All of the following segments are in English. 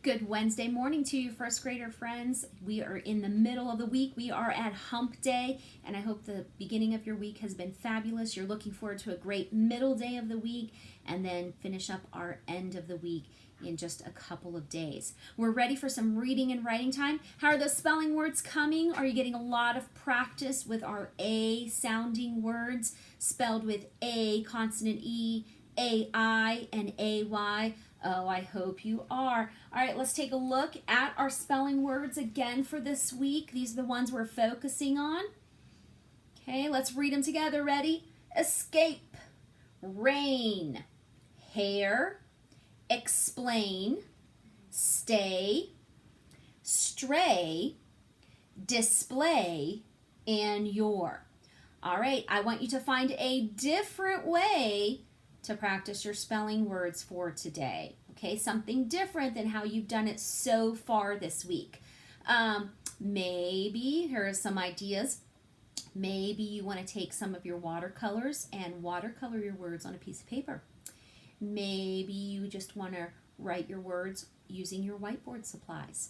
Good Wednesday morning to you, first grader friends. We are in the middle of the week. We are at Hump Day, and I hope the beginning of your week has been fabulous. You're looking forward to a great middle day of the week, and then finish up our end of the week in just a couple of days. We're ready for some reading and writing time. How are those spelling words coming? Are you getting a lot of practice with our A sounding words spelled with A, consonant E, A-I, and A-Y? Oh, I hope you are. All right, let's take a look at our spelling words again for this week. These are the ones we're focusing on. Okay, let's read them together. Ready? Escape, rain, hair, explain, stay, stray, display, and your. All right, I want you to find a different way to practice your spelling words for today. Okay, something different than how you've done it so far this week. Maybe, here are some ideas. Maybe you want to take some of your watercolors and watercolor your words on a piece of paper. Maybe you just want to write your words using your whiteboard supplies.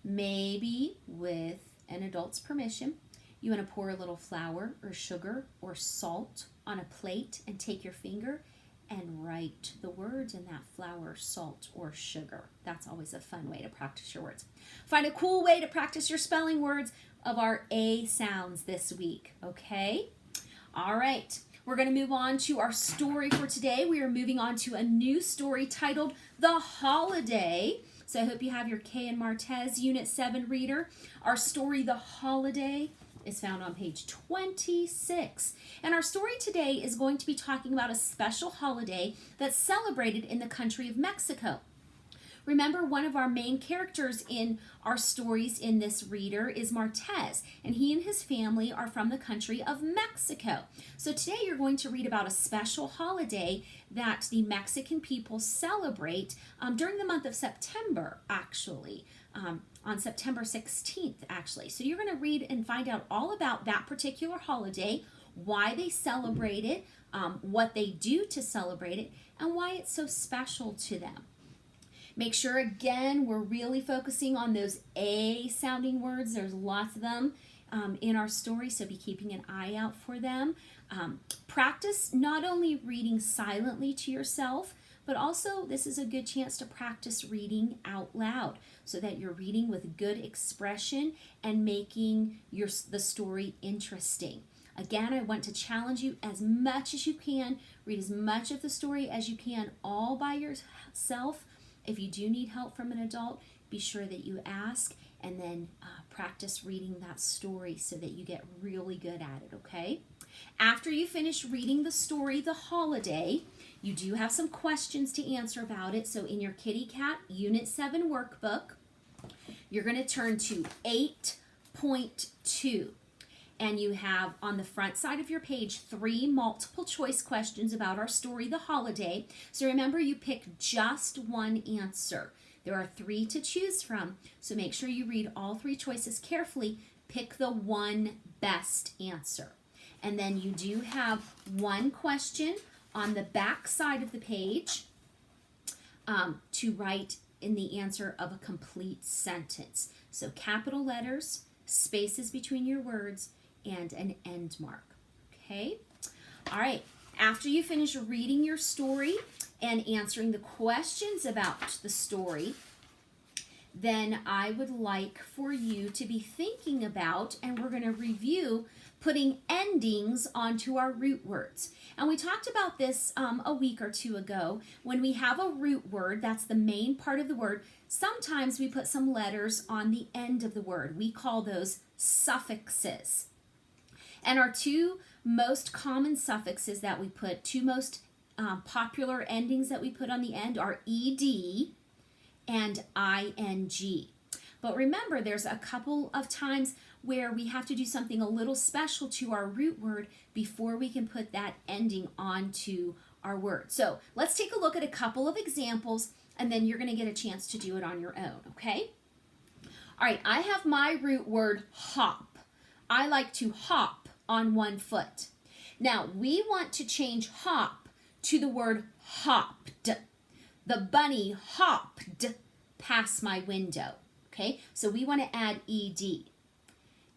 Maybe, with an adult's permission, you want to pour a little flour or sugar or salt on a plate and take your finger and write the words in that flour, salt, or sugar. That's always a fun way to practice your words. Find a cool way to practice your spelling words of our A sounds this week, okay? All right, we're going to move on to our story for today. We are moving on to a new story titled The Holiday. So I hope you have your K and Martez Unit 7 reader. Our story, The Holiday, is found on page 26. And our story today is going to be talking about a special holiday that's celebrated in the country of Mexico. Remember, one of our main characters in our stories in this reader is Martez, and he and his family are from the country of Mexico. So today you're going to read about a special holiday that the Mexican people celebrate during the month of September, actually. On September 16th, actually. So you're going to read and find out all about that particular holiday, why they celebrate it, what they do to celebrate it, and why it's so special to them. Make sure, again, we're really focusing on those A sounding words. There's lots of them in our story, so be keeping an eye out for them. Practice not only reading silently to yourself, but also this is a good chance to practice reading out loud so that you're reading with good expression and making the story interesting. Again, I want to challenge you as much as you can. Read as much of the story as you can all by yourself. If you do need help from an adult, be sure that you ask, and then practice reading that story so that you get really good at it, okay? After you finish reading the story, The Holiday, you do have some questions to answer about it. So in your Kitty Cat Unit 7 workbook, you're going to turn to 8.2. And you have on the front side of your page 3 multiple choice questions about our story, The Holiday. So remember, you pick just one answer. There are 3 to choose from. So make sure you read all 3 choices carefully. Pick the one best answer. And then you do have one question on the back side of the page to write in the answer of a complete sentence. So capital letters, spaces between your words, and an end mark. Okay? All right. After you finish reading your story and answering the questions about the story, then I would like for you to be thinking about, and we're going to review, putting endings onto our root words. And we talked about this a week or 2 ago. When we have a root word, that's the main part of the word, sometimes we put some letters on the end of the word. We call those suffixes. And our 2 most common suffixes that we put, 2 most popular endings that we put on the end are ed and ing. But remember, there's a couple of times where we have to do something a little special to our root word before we can put that ending onto our word. So let's take a look at a couple of examples, and then you're going to get a chance to do it on your own, okay? All right, I have my root word hop. I like to hop on one foot. Now, we want to change hop to the word hopped. The bunny hopped past my window. Okay, so we want to add ed.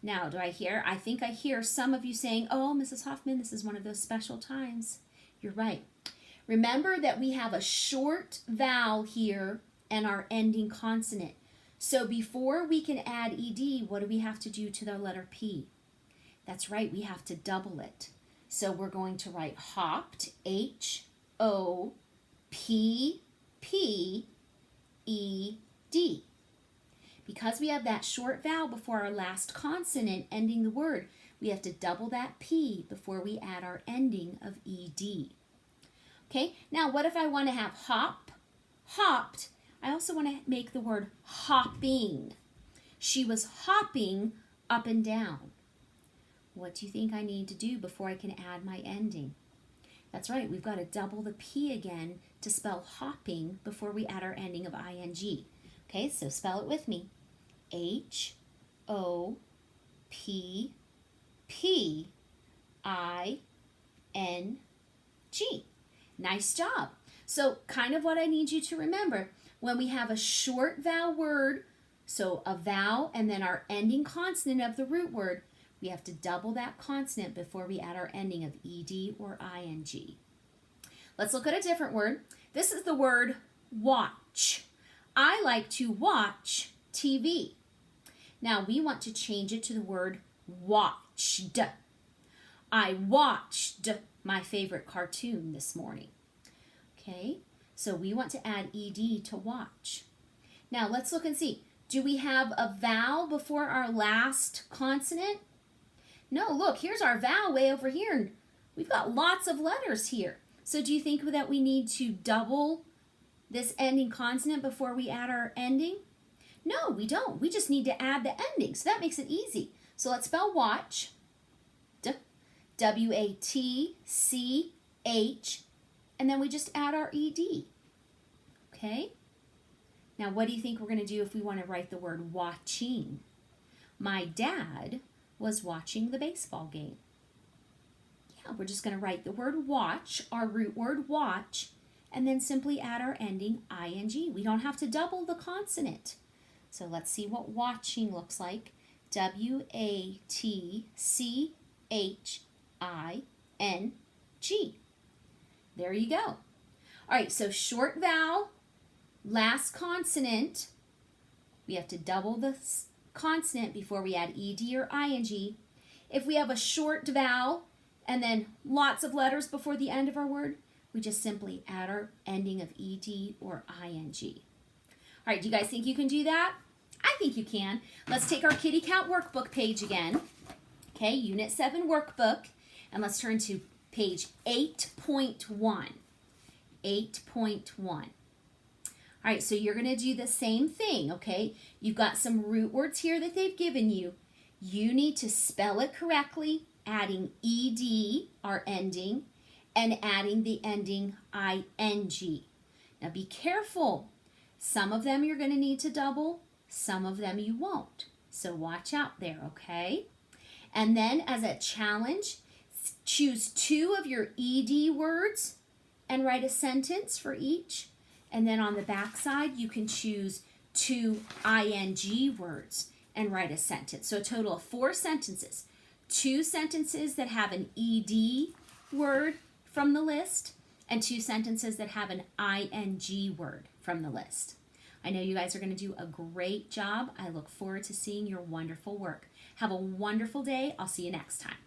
Now, I think I hear some of you saying, oh, Mrs. Hoffman, this is one of those special times. You're right. Remember that we have a short vowel here and our ending consonant. So before we can add ed, what do we have to do to the letter P? That's right, we have to double it. So we're going to write hopped, H-O-P-P-E-D. Because we have that short vowel before our last consonant ending the word, we have to double that P before we add our ending of ed. Okay, now what if I want to have hop, hopped? I also want to make the word hopping. She was hopping up and down. What do you think I need to do before I can add my ending? That's right, we've got to double the P again to spell hopping before we add our ending of ing. Okay, so spell it with me. H-O-P-P-I-N-G. Nice job. So kind of what I need you to remember, when we have a short vowel word, so a vowel and then our ending consonant of the root word, we have to double that consonant before we add our ending of ed or ing. Let's look at a different word. This is the word watch. I like to watch TV. Now we want to change it to the word watched. I watched my favorite cartoon this morning. Okay, so we want to add ed to watch. Now let's look and see. Do we have a vowel before our last consonant? No, look, here's our vowel way over here. We've got lots of letters here. So do you think that we need to double this ending consonant before we add our ending? No, we don't. We just need to add the ending. So that makes it easy. So let's spell watch. W-A-T-C-H. And then we just add our ed. Okay? Now what do you think we're going to do if we want to write the word watching? My dad was watching the baseball game. Yeah, we're just going to write the word watch, our root word watch, and then simply add our ending ing. We don't have to double the consonant. So let's see what watching looks like. W-A-T-C-H-I-N-G. There you go. All right, so short vowel, last consonant. We have to double the consonant before we add ed or ing. If we have a short vowel and then lots of letters before the end of our word, we just simply add our ending of ed or ing. All right, do you guys think you can do that? I think you can. Let's take our Kitty Cat workbook page again. Okay, Unit 7 workbook, and let's turn to page 8.1. 8.1. All right, so you're going to do the same thing, okay? You've got some root words here that they've given you. You need to spell it correctly, adding ed, our ending, and adding the ending ing. Now be careful. Some of them you're going to need to double, some of them you won't. So watch out there, okay? And then as a challenge, choose 2 of your ed words and write a sentence for each. And then on the back side, you can choose 2 ing words and write a sentence. So a total of 4 sentences. 2 sentences that have an ed word from the list, and 2 sentences that have an ing word from the list. I know you guys are going to do a great job. I look forward to seeing your wonderful work. Have a wonderful day. I'll see you next time.